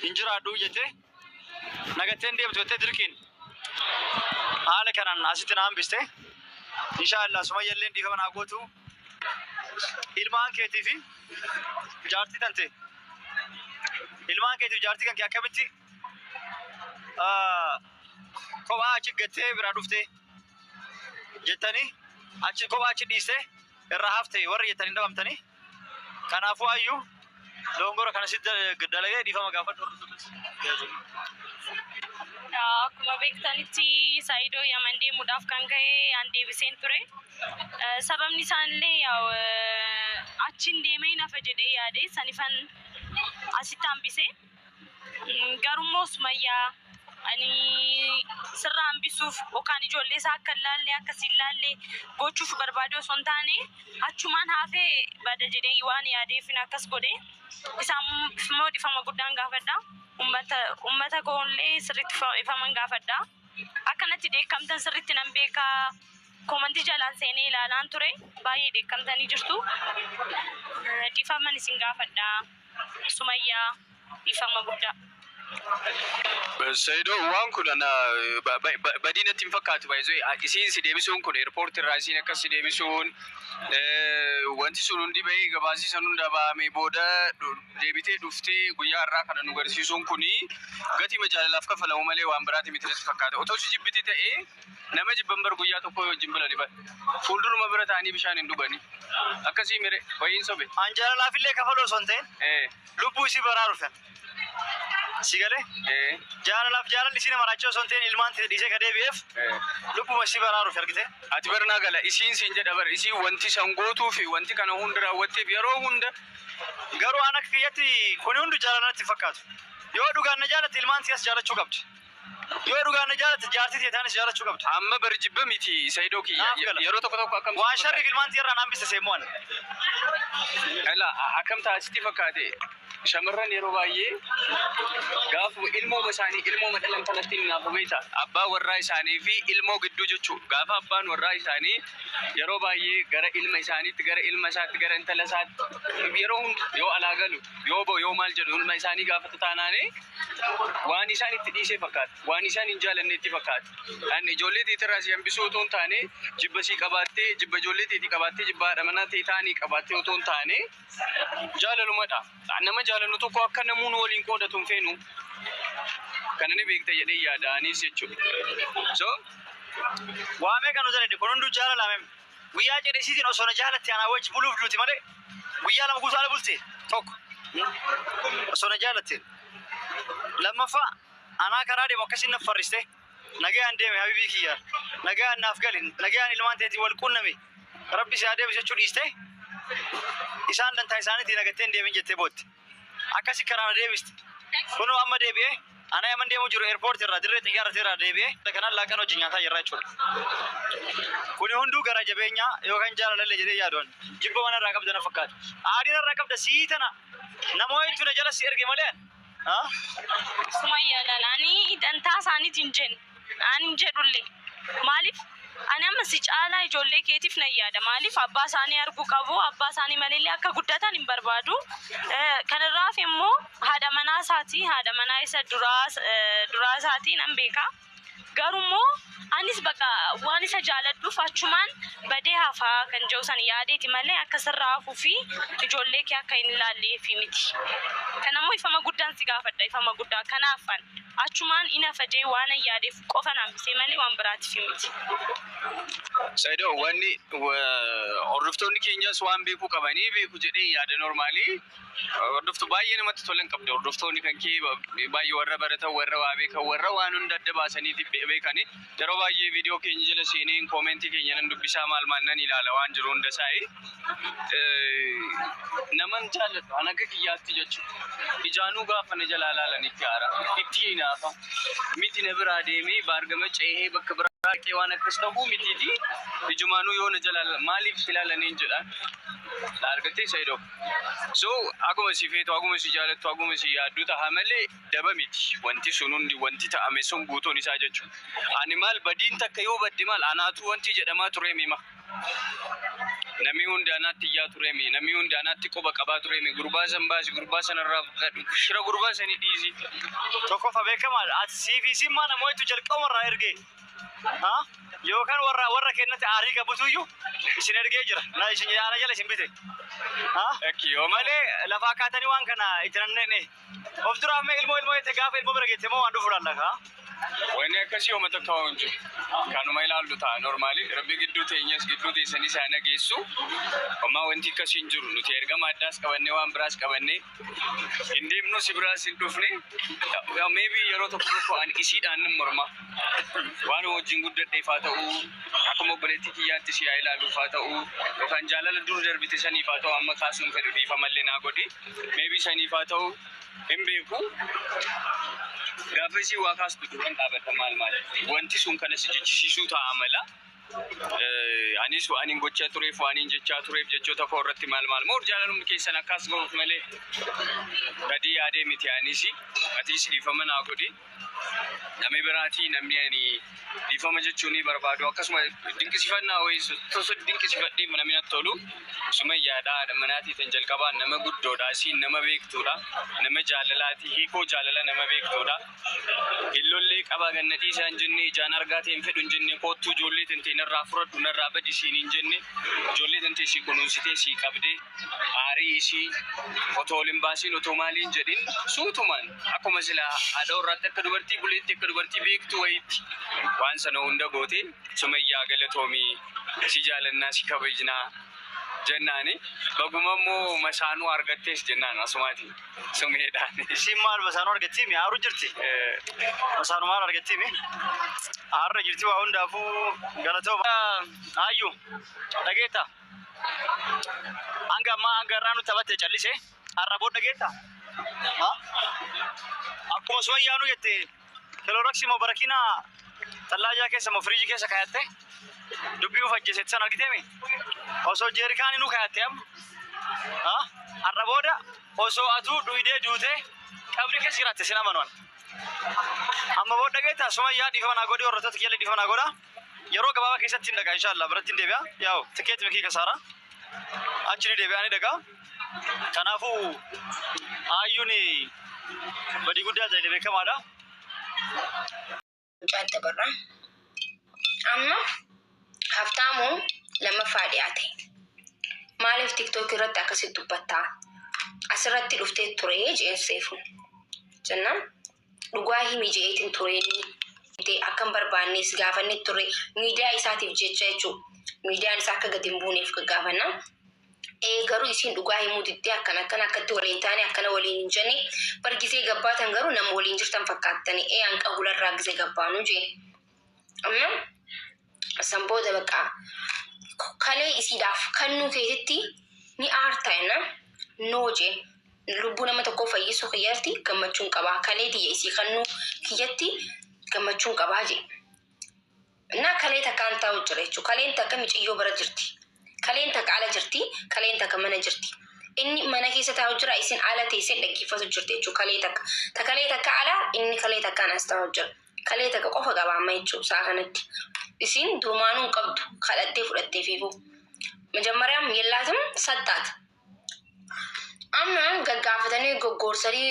injira adu jette nagateen deemtu jette dirqiin haala kanaan asitti naan biste inshallah Sumayyaa illee dhiifama naa gootu ilmaan keetii fi jaartii tante ilmaan keetii fi jaartii kan kee akkamitti kophaa achi gattee biraa dhuftee jettanii achi kophaa achi dhiistee irraa haftee warri jettanii dhabamtanii kanaafuu ayyuu dongora kana sitti dalagee dhiifama gaafadhu. Akkuma beektanitti Saayidoo Yaman deemuudhaaf kan ka'e an deebiseen ture. Sababni isaanillee achiin deemee nafa jedhee yaade sanifan asitti hambise. Garummoo Sumayyaa ani sirra hambisuuf yookaan ijoollee isaa akka ilaalle akkasiin ilaalle gochuuf barbaade osoo hin taane achumaan hafee bada jedhee waan yaadeef akkas godhe. Isaan immoo dhiifama guddaan gaafadha. Ummata koollee sirriitti dhiifaman gaafadha. Akkanatti dheekkamtan sirriitti nan beeka. Komantii jalaan seenee ilaalaan ture. Baay'ee dheekkamtanii jirtu. Dhiifaman isin gaafadha. Sumayyaa dhiifama guddaa. Saayidoo waan kun badinatti hin fakkaatu baay'ee isiin si deebisuun kun eerpoortii irraa isiin akkas si deebisuun wanti sun hundi bahee gabaasisan hunda bahamee booda deebitee dhuftee guyyaa irraa kana nu garsiisuun kuni gatii majaalalaaf kafalamu malee waan biraati miti natti fakkaata. Otoo si jibbiti ta'ee nama jibban bar guyyaa tokko wajjin bira diban fuulduruma bira ta'anii bishaan hin dhuganii akkasii mire wayiin sobe. An jaalalaaf illee kafaloo osoo hin ta'in lubbuu isii baraa dhufan. Sigale jaalalaaf jaalalli isin marachoo osoo hin ta'in ilmaan dhiisee ka deebi'eef lubbuma isii baraa dhufe argite. Ati barnaa gala isiin siin jedha bar isii wanti san gootuu fi wanti kana hunda raawwatteef yeroo hunda garuu ana kiyyatti kuni hundi jaalalatti fakkaatu. Yoo dhugaan na jaalatte ilmaan siyaas jaalachuu qabdi. Yoo dhugaan na jaalatte jaartii taanis jaalachuu qabdi. Amma bar jibba miti Saayidoo kiyya yeroo tokko akkam waan sharri ilmaan irraa naan biste seemuun. Akkam taasisti fakkaate. Shamarran yeroo baay'ee gaafa ilmoo dhalan kanatti naaf beekta abbaa warraa isaanii fi ilmoo gidduu jechuudha. Gaafa abbaan warraa isaanii yeroo baay'ee gara ilma isaaniitti gara ilma isaatti gara intala isaatti yeroo hunda yoo alaa galu yoo maal jedhu ilma isaanii gaafata taanaane waan isaan itti dhiisee fakkaata waan isaan hin jaalanneetti fakkaata. Kan ijoollee tiitirraa si hambisuu otoo hin taane jibba sii qabaattee jibba ijoollee tiitii qabaattee jibba haadha manaa ta'e taanii qabaattee otoo hin taane jaalalumadha. Nama jaalannu tokko akka namuun waliin qoodatuun feenu kana ni beekta jedhee yaadaanis jechuudha. So waamee kan nuti kun hunduu jaalalame guyyaa jedhesiitiin osoo na jaalatte anaa wajji buluuf duuti malee guyyaa lama guutuu ala bulte tokko osoo na jaalatte lammaffaa anaa karaa deemu akkasiin naaf farriste nagayaan deeme habibii kiyyaa nagayaan naaf galin nagayaan ilmaan teetii wal qunname rabbi si adeemu jechuu dhiiste isaan dantaa isaaniitiin nagatteen deemin jettee bootti akkasi karaa deebiste kunoo amma deebi'ee ana yaman deemu jiru eerpoortii irraa dirree xiyyaarratti irraa deebi'ee kanaan laaqan hojii nyaataa jirra jechuudha. Kuni hunduu gara jabeenyaa yookaan jaalalallee jedhee yaaduun jibba mana irraa qabda na fakkaatu. Aadiin irraa qabda sii tana namoota na jala si erge malee. Sumayyaa lalaanii dantaa isaaniitiin jennu ani jedhullee maaliif ani amma si caalaa ijoollee keetiif na yaada maaliif abbaa isaanii arguu qabu abbaa isaanii malee akka guddatan hin barbaadu. Kanarraaf immoo haadha manaa isa duraa isaatii nan beeka. Garummoo anis bakka waan isa jaaladhuuf achumaan badee hafaa kan jiru san yaadeeti malee akka sirraa hafuu fi ijoollee kee akka hin ilaalleef miti. Kanammoo ifama guddaan si gaafadha ifama guddaa kanaafan achumaan ina fajee waan yaadeef qofa hambisee malee waan biraatiif miti. Saayidoo wanni hordoftoonni keenyas waan beekuu qabanii beeku jedhee yaada normaalii hordoftu baay'ee namatti tolan qabdi. Hordoftoonni kan kee baay'ee warra baratan warra waa beekan warra waan hunda adda baasaniiti beekani yeroo baay'ee viidiyoo keenya jala seeneen koomentii keenya nan dubbisaa maal nan ilaala waan jiru hunda isaa naman jaalladhu an akka kiyyaatti jechuudha. Ijaanuu gaafa na jalaa ilaalan itti aara itti hinaafa miti na biraa deemee baargama ceehee bakka biraa qee waan akkas ta'uu mitiiti ijumaanuu yoo na jalaa maaliif ilaalaniin jedhaan argattee Saayidoo. So akkuma si feetu akkuma si jaalattu akkuma si yaaddu ta'a malee daba miti wanti sun hundi wanti ta'ame sun guutuun isaa jechuudha. Ani maal badiin takka yoo baddi maal anaatu wanti jedhamaa ture mima Namni hundaanaatti iyyaa tureemi, namni hundaanaatti quba qabaa tureemi, gurbaa san baasi, gurbaa sanarraa shira gurbaa sanii dhiisi. Tokkofa beekamaadha. Ati CVC maa namoota jalqabumarraa ergee. Yookaan warra kennatti aarii qabutuyyuu isin ergee jira. Na isin yaala jala isin bite. Yoo malee lafaa kaatanii waan kana itti nanneenye. Of duraaf mee ilmoo itti gaafa ilmoo bira geette moo waan dhufuudhaan lakaa? Wanni akkasii yoo mata kaa'uun jiru. Kanuma ilaallu ta'a normaali. Rabbi gidduu teenyas gidduu teessanii isaan dhageessu. Ammaa wanti akkasii hin jiru. Nuti ergama addaas qabannee waan biraas qabannee hin deemnu si biraas hin dhufne. Maybe yeroo tokko ani isiidhaan nan morma. Waan wajjin guddadheef haa ta'u, akkuma obboleettii kiyyaatti si haa ilaaluuf haa ta'u, yookaan jaalala dur darbite saniif haa ta'u amma kaasuun fedhu dhiifamallee naa godhi. Maybe saniif haa ta'u hin beeku. Gaafasii waa kaastu duran dhaabata maal wanti sun kana si jechisiisuu ta'a mala. Anis waan gochaa tureef waan jechaa tureef jechoota koo irratti maal moo jaalalumni keessan akkas goruuf malee gadi yaadee miti anis atiis dhiifama naa godhi. Namni biraatii namni ani dhiifama jechuun barbaadu akkasuma dinqisifannaa wayii tosoo dinqisifadhee namni natti tolu suma yaadhaa manaatii tan jalqabaan nama guddoodha siin nama beektuudha nama jaalalaati hiikoo jaalala nama beektuudha illollee qabaa gannadii isaan jenne ijaan argaa ta'een fedhu hin jenne koottuu ijoollee tantee narraa fudhadhu narraa badi siin hin jenne ijoollee tantee sii kunuunsitee sii qabdee aarii isii otoo waliin baasiin otoo maaliin jedhin suutumaan akkuma silaa haadha warraatti akka dubartii buleetti akka dubartii beektu wayiitti waan sana hunda goote sumayyaa galatoomii si jaalannaa si kabajnaa jennaani baguma immoo masaanuu argattees jennaan asumaati sumeedhaan. Isin maal masaanuu argattii mi haaruu jirti? Masaanuu maal argattii mi? Haarra jirti waa hundaafuu galatooma. Hayyuu dhageetta. Hanga irraa nutti taphattee callisee har'a booda dhageetta? Akkuma sumayyaanuu jette kilooraksii moo barakiinaa tallaajaa keessa moo firiijii keessa kaayatte dubbii ufajjesetti san argiteemi osoo jeerikaanii nu kaayatte amma har'a booda osoo atuu dhuydee duutee qabri keessa jiraatte sin amanuwan amma booda dhageetta sumayyaa dhiifama naa godhi warrootatti kiyyalee dhiifama naa godha yeroo gabaabaa keessatti hin dhagaa inshaallah biratti hin deebi'a yaa'u tikeetti mikii kasaara achi ni deebi'aa ni dhagaa kanaafuu hayyuun badii guddaa ta'e beekamaadha. Jadda barra. Amma haftaamuun lammaffaa dhiyaate. Maaliif TikTok irratti akkasitti dubbattaa? Asirratti dhuftee ture jeenseefu. Jennaan dhugaa himi jeetiin ture inni akkan barbaannes gaafanne ture miidiyaa isaatiif jecha jechuudha. Miidiyaan isaa akka gadi hin buuneef gaafanna. Garuu isin dhugaa himuu diddee akkatti waliin taane akkana waliin hin jenne bargisee gabbaatan garuu nama waliin jirtan fakkaatanii hanqa gularraa gisee gabbaanu jee. Amma sanbooda baqqaa kalee isiidhaaf kannuu keessatti ni aartaayna noo jee lubbuu nama tokkoo fayyisuu kiyyatti gammachuun qabaa kalee tiyya isii kannuu kiyyatti gammachuun qabaa jee. Na kalee takkaan taa'u jira jechuudha. Kaleen takka miiciyyoo bira jirti. Kaleen takka ala jirti. Kaleen takka mana jirti. Inni mana keessa taa'u jira isin ala teessee dhaggeeffatu jirti jechuudha. Kalee takka. Kalee takka ala inni kalee takkaan as taa'u jira. Kalee takka qofa qaba amma jechuudha saa kanatti. Isin duumaanuu qabdu kadhattee fudhattee fiigu. Majammariyaam yellaatum sattaata. Amma gaggaafatanii goggoorsanii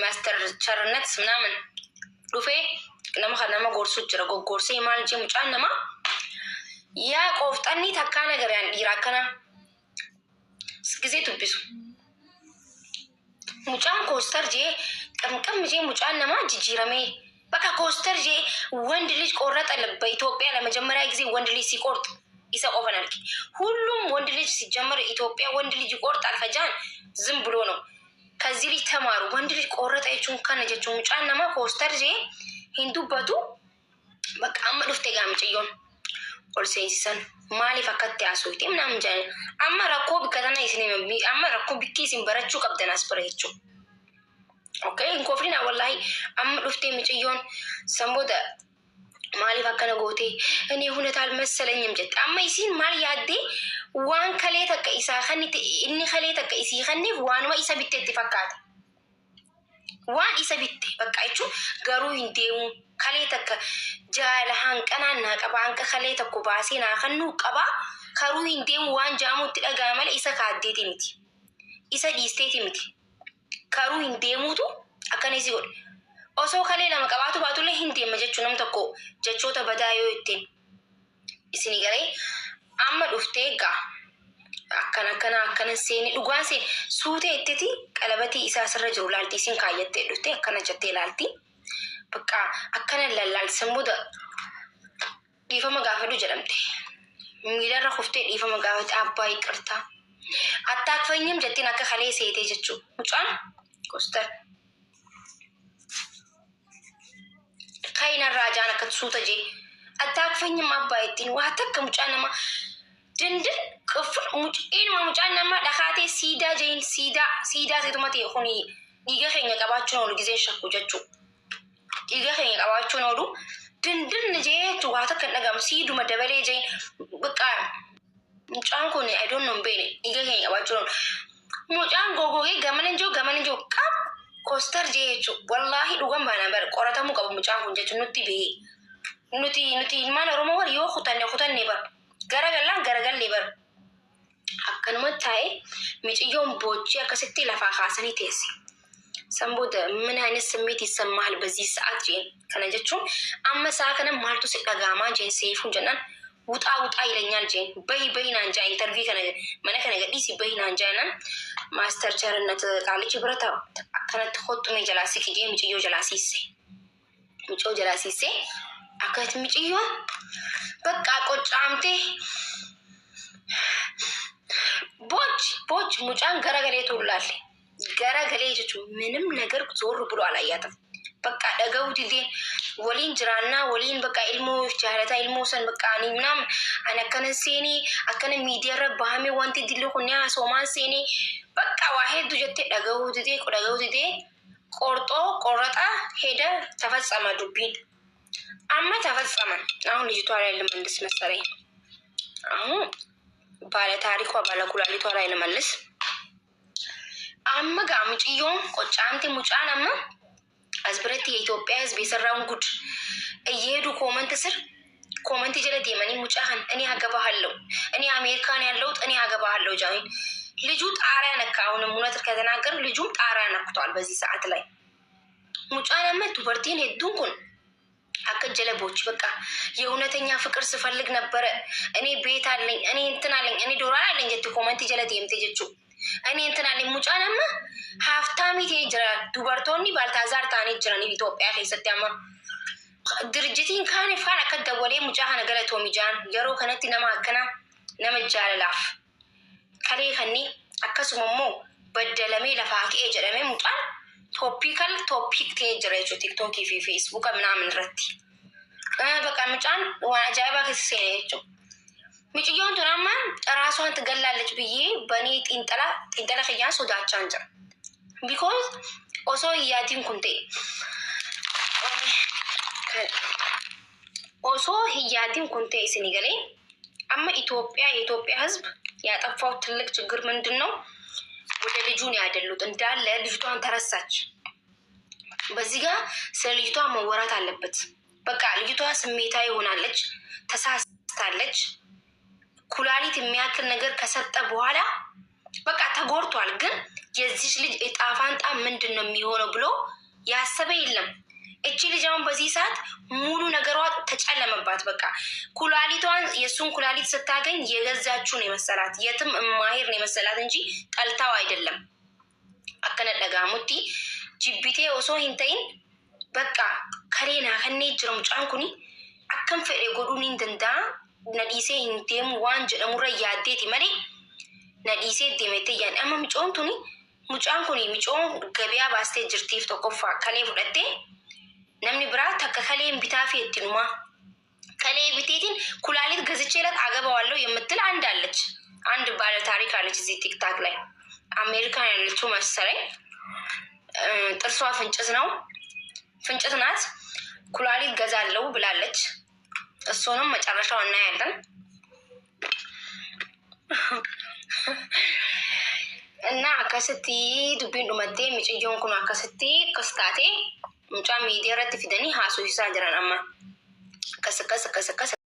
master charnet ምናምን dhufee nama gorsu jira goggorsee maal jee mucaan nama yaa qofxanni takkaa nagaraan dhiiraa akkana gisee dubbisu mucaan koostar jee qamqam jee mucaan nama jijjiiramee bakka koostar jee wandi ልጅ ቆረጠ በኢትዮጵያ ለመጀመሪያ ጊዜ ወንድ ልጅ ሲቆርጥ isa qofan arki ሁሉም ወንድ ልጅ ሲጀመር ኢትዮጵያ ወንድ ልጅ ይቆርጣል ፈጃን ዝም ብሎ ነው ከዚህ ልጅ ተማሩ ወንድ ልጅ ቆረጠ የቹን ካነ ጀቹ ሙጫን nama ኮስటర్ ጄ hindubbatu bakka amma dhufte gaamiciyyoon ol seensisan maaliif akkatti haasofte namni jaan amma rakkoo bikkatana isin amma rakkoo bikki isin barachuu qabdan as bara jechuudha. Okay inkofrina wallahi amma dhufte miciyyoon samboda maaliif akkana goote እኔ ሁኔታ አልመሰለኝም ጀት amma isin maal yaadde waan kalee takka isaa kannite inni kalee takka isii kannif waanuma isa bitteetti fakkaata. waan isa bitte bakka jechuun garuu hin deemu kalee takka jaala hanqanaan naa qaba hanqa kalee takko baasee naa kannuu qaba karuu hin deemu waan jaamuutti dhagaa malee isa kaaddeeti miti. Isa dhiisteeti miti. Karuu hin deemuutu akkanisi godhe. Osoo kalee lama qabaatu baatullee hin deema jechuun nam tokko jechoota badaa yoo ittiin isinii garee amma dhuftee egaa akkana seeni dhugaan seen suutee ittiti qalabatii isaa sirra jiru laaltii isin kaayyattee dhuftee akkana jettee laaltii bakka akkana lallaalsan booda dhiifama gaafadhu jedhamte. Miilarra kuftee dhiifama gaafate abbaa hiqqirtaa. Attaaqfanyam jettiin akka kalee seetee jechuu. Mucaan kostar. Kayina raajaan akka suuta jee. Attaaqfanyam abbaa ittiin waa takka mucaan nama dindin qofur mucaan nama dhakaatee siidaa jeen siidaa seetuma ta'e kuni dhiiga keenya qabaachuun oolu gisee shakku jechuu. Dhiiga keenya qabaachuun oolu dindin jee waa takka dhagamu siiduma dabalee jeen bakka mucaan kun I don't know beene dhiiga keenya qabaachuun oolu. Mucaan gogogee gamanan jiru qab kostar jee jechuu. Wallaahi dhugan baanaan bara qoratamuu qabu mucaan kun jechuun nutti bee. Nuti ilmaan Oromoo wal yoo kutanne bara. Garagallee bara. Akkanuma taa'ee miciyyoon boochii akkasitti lafaa kaasanii teesse. Sanbooda ምን አይነት ስሜት ይሰማሃል በዚህ ሰዓት ጄን ከነ jechuun amma saa kana maaltu si dhagaamaa jeen seefuun jennaan wuxaa ይለኛል ጄን በይ ናንጃ ኢንተርቪው ከነ mana kana gadhiisi በይ ናንጃ ነን ማስተር ቸርነት ቃልች ብረታ ከነት ሆጡሜ ጀላሲ ኪጄ ምጭዮ ጀላሲሴ አከት ምጭዮ በቃ ቆጫምቴ ቦች ሙጫን ገረገሌ ትውላል ገረገሌ jechuun ምንም ነገር ዞር ብሎ አላያትም። በቃ ደገው ዲዴን ወሊን ጅራና ወሊን በቃ ኢልሞ ጃለታ ኢልሞ ሰን በቃ እኔም አነከነ ሴኒ አከነ ሚዲያ ረባህሜ ዋንቲ ዲልኩኛ ሶማን ሴኒ በቃ ዋሄዱ ጀቴ ደገው ዲዴ ቆርጦ ቆረጣ ሄደ ተፈጸመ ዱቢን አማ ተፈጸመ። አሁን ልጅቷ ላይ ለመልስ መሰለኝ አሁን ባለ ታሪኳ ባለ ኩላሊቷ ላይ ለመልስ አማ ጋምጪዮን ቆጫንቲ ሙጫን አማ አዝብረት የኢትዮጵያ ህዝብ የሰራውን ጉድ እየሄዱ ኮመንት ጀለቴ ማኒ ሙጫህን እኔ አገባሃለሁ እኔ አሜሪካን ያለሁት እኔ አገባሃለሁ ጃይን ልጁ ጣሪያ ነካ። አሁንም እውነት ከተናገር ልጁም ጣሪያ ነክቷል በዚህ ሰዓት ላይ ሙጫን አማ ዱበርቲን ሄዱንኩን አከጀለቦች በቃ የእውነተኛ ፍቅር ስፈልግ ነበር እኔ ቤት አለኝ እኔ እንትን አለኝ እኔ ዶላር አለኝ ጀት ኮመንት ጀለቴ የምትጀቹ እኔ እንትን አለኝ ሙጫናማ ሀፍታሚት ይጅራል ዱበርቶኒ ባልታዛር ታኒ ይጅራል ኢትዮጵያ ከሰተማ ድርጅቲን ካኔ ፋራ ከደወሌ ሙጫሃነ ገለቶ ሚጃን የሮ ከነቲ ነማከና ነመጃለላፍ ከሌ ከኒ አከሱመሞ በደለሜ ለፋቂ ጀለሜ ሙጫን ቶፒክ ተጀረቹ ቲክቶክ ፌስቡክ ምናምን ረቲ በቃ ሙጫን ዋጃባ ከሰሰየቹ ምጭዮን ቱራማ ራሷን ትገላለች ብዬ በኔ ጢንጠላ ከያን ሶዳቻ አንጀ ቢኮዝ ኦሶ ያቲን ኩንቴ ኦሶ ያቲን ኩንቴ ሲኒገሌ አማ የኢትዮጵያ ህዝብ ያጠፋው ትልቅ ችግር ምንድነው? ወደ ልጁን ያደሉት እንዳለ ልጅቷን ተረሳች። በዚህ ጋር ስለ ልጅቷ መወራት አለበት። በቃ ልጅቷ ስሜታዊ ሆናለች፣ ተሳስታለች። ኩላሊት የሚያክል ነገር ከሰጠ በኋላ በቃ ተጎርቷል። ግን የዚህ ልጅ እጣ ፋንታ ምንድነው የሚሆነው ብሎ ያሰበ የለም። እቺ ልጅ አሁን በዚህ ሰዓት ሙሉ ነገሯ ተጨለመባት። በቃ ኩላሊቷን የሱን ኩላሊት ስታገኝ የገዛችውን የመሰላት የትም ማሄር ነው የመሰላት እንጂ ጠልታው አይደለም። አከነደጋሙቲ ጂቢቴ ኦሶ ሂንተይን በቃ ከሬና ከኔ ጅረም ጫንኩኒ አከም ፈሬ ጎዱኒ እንደንዳ ነዲሴ ሂንቴም ዋንጅ ለሙረ ያዴት ይመሪ ነዲሴ ዲሜቴ ያን አማ ምጮንቱኒ ሙጫንኩኒ ምጮን ገበያ ባስቴ ጅርቲፍ ተቆፋ ከኔ ፍለቴ namni biraa takka kaleen bitaa feettinuma kalee biteetiin ኩላሊት ገዝቼለት አገባዋለሁ የምትል አንድ ባለ ታሪክ አለች እዚህ ቲክታክ ላይ አሜሪካን ያለችው መሰለኝ። ጥርሷ ፍንጭት ናት። ኩላሊት ገዛለው ብላለች። እሱንም መጨረሻው እናያለን። እና አከስቲ ዱቢን ዱመቴ ምጭዮን ኩኑ አከስቲ ከስታቴ ሙጫ ሚዲያ ረት ፊደኒ ሀሱ ይሳ ጀራን አማ ከሰከሰ